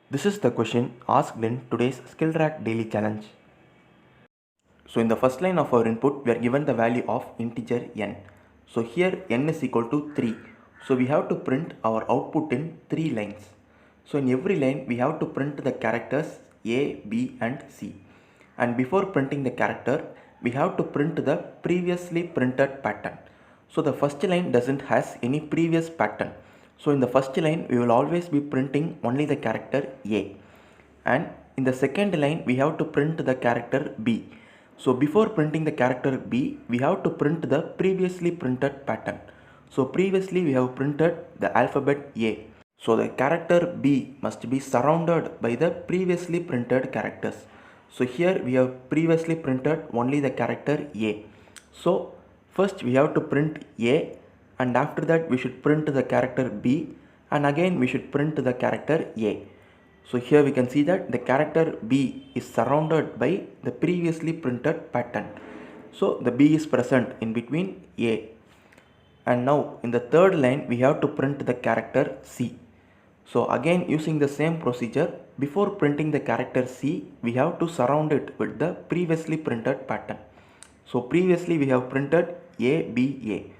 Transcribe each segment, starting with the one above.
This is the question asked in today's SkillTrack daily challenge. So in the first line of our input, we are given the value of integer n. So here n is equal to 3. So we have to print our output in 3 lines. So in every line, we have to print the characters A, B and C. And before printing the character, we have to print the previously printed pattern. So the first line doesn't has any previous pattern. So in the first line, we will always be printing only the character A. And in the second line, we have to print the character B. So before printing the character B, we have to print the previously printed pattern. So previously we have printed the alphabet A. So the character B must be surrounded by the previously printed characters. So here we have previously printed only the character A. So first we have to print A, and after that we should print the character B, and again we should print the character A. So here we can see that the character B is surrounded by the previously printed pattern. So the B is present in between A. And now in the third line we have to print the character C. So again using the same procedure, before printing the character C, we have to surround it with the previously printed pattern. So previously we have printed A, B, A.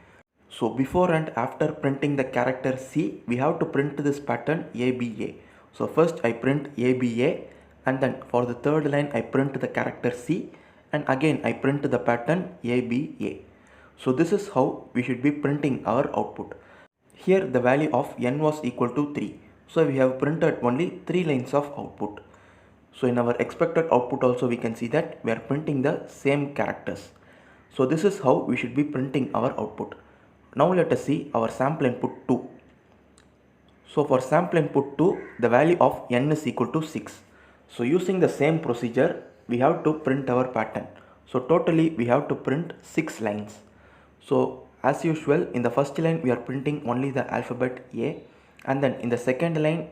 So before and after printing the character C, we have to print this pattern ABA. So first I print ABA, and then for the third line I print the character C, and again I print the pattern ABA. So this is how we should be printing our output. Here the value of n was equal to 3. So we have printed only 3 lines of output. So in our expected output also we can see that we are printing the same characters. So this is how we should be printing our output. Now let us see our sample input 2. So for sample input 2, the value of n is equal to 6. So using the same procedure, we have to print our pattern. So totally we have to print 6 lines. So as usual, in the first line we are printing only the alphabet A, and then in the second line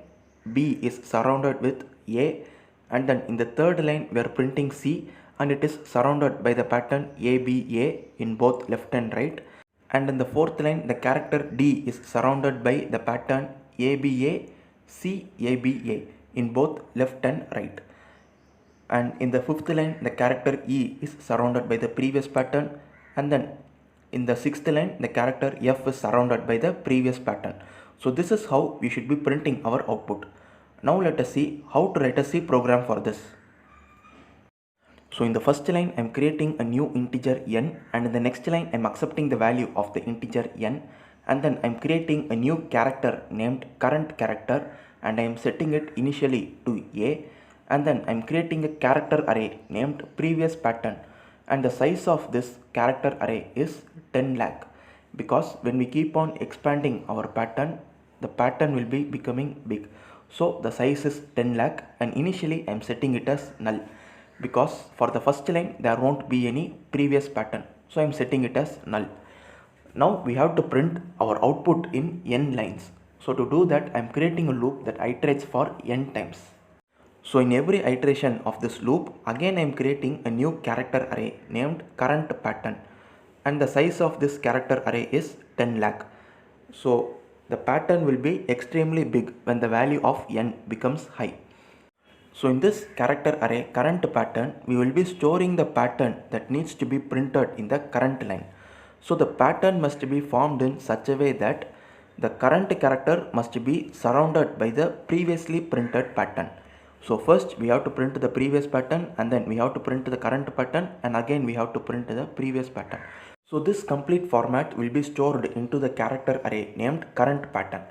B is surrounded with A, and then in the third line we are printing C, and it is surrounded by the pattern ABA in both left and right. And in the fourth line, the character D is surrounded by the pattern ABA, CABA in both left and right. And in the fifth line, the character E is surrounded by the previous pattern, and then in the sixth line, the character F is surrounded by the previous pattern. So this is how we should be printing our output. Now let us see how to write a C program for this. So in the first line I am creating a new integer n, and in the next line I am accepting the value of the integer n, and then I am creating a new character named current character, and I am setting it initially to A, and then I am creating a character array named previous pattern, and the size of this character array is 10 lakh, because when we keep on expanding our pattern, the pattern will be becoming big. So the size is 10 lakh, and initially I am setting it as null, because for the first line there won't be any previous pattern, so I am setting it as null. Now we have to print our output in n lines. So to do that I am creating a loop that iterates for n times. So in every iteration of this loop, again I am creating a new character array named current pattern, and the size of this character array is 10 lakh. So the pattern will be extremely big when the value of n becomes high. So in this character array current pattern, we will be storing the pattern that needs to be printed in the current line. So the pattern must be formed in such a way that the current character must be surrounded by the previously printed pattern. So first we have to print the previous pattern, and then we have to print the current pattern, and again we have to print the previous pattern. So this complete format will be stored into the character array named current pattern.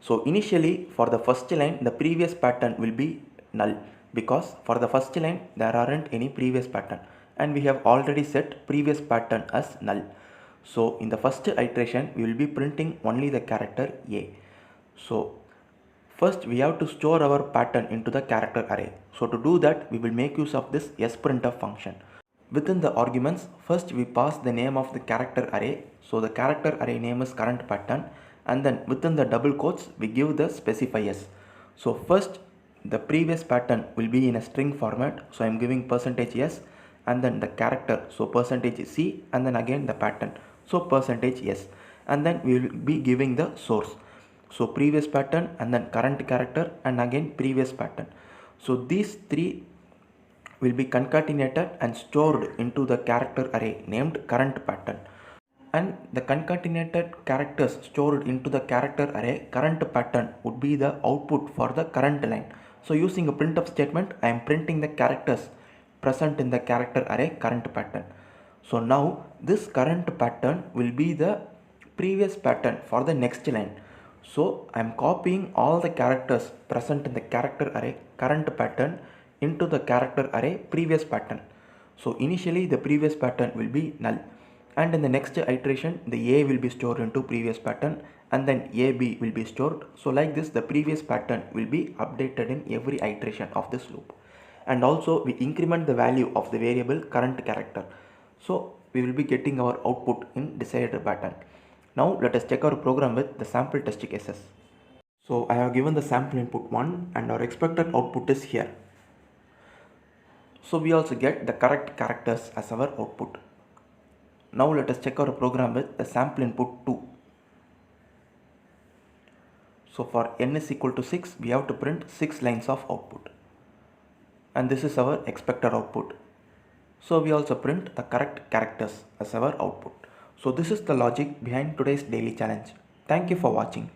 So initially for the first line, the previous pattern will be null, because for the first line there aren't any previous pattern, and we have already set previous pattern as null. So in the first iteration we will be printing only the character A. So first we have to store our pattern into the character array. So to do that we will make use of this sprintf function. Within the arguments, first we pass the name of the character array. So the character array name is current pattern, and then within the double quotes we give the specifiers. So first the previous pattern will be in a string format, so I am giving %s, and then the character, so %c, and then again the pattern, so %s, and then we will be giving the source. So previous pattern and then current character and again previous pattern. So these three will be concatenated and stored into the character array named current pattern. And the concatenated characters stored into the character array current pattern would be the output for the current line. So using a printf statement, I am printing the characters present in the character array current pattern. So now this current pattern will be the previous pattern for the next line. So I am copying all the characters present in the character array current pattern into the character array previous pattern. So initially the previous pattern will be null, and in the next iteration the A will be stored into previous pattern and then AB will be stored. So like this the previous pattern will be updated in every iteration of this loop. And also we increment the value of the variable current character. So we will be getting our output in desired pattern. Now let us check our program with the sample test cases. So I have given the sample input 1 and our expected output is here. So we also get the correct characters as our output. Now let us check our program with the sample input 2. So for n is equal to 6, we have to print 6 lines of output. And this is our expected output. So we also print the correct characters as our output. So this is the logic behind today's daily challenge. Thank you for watching.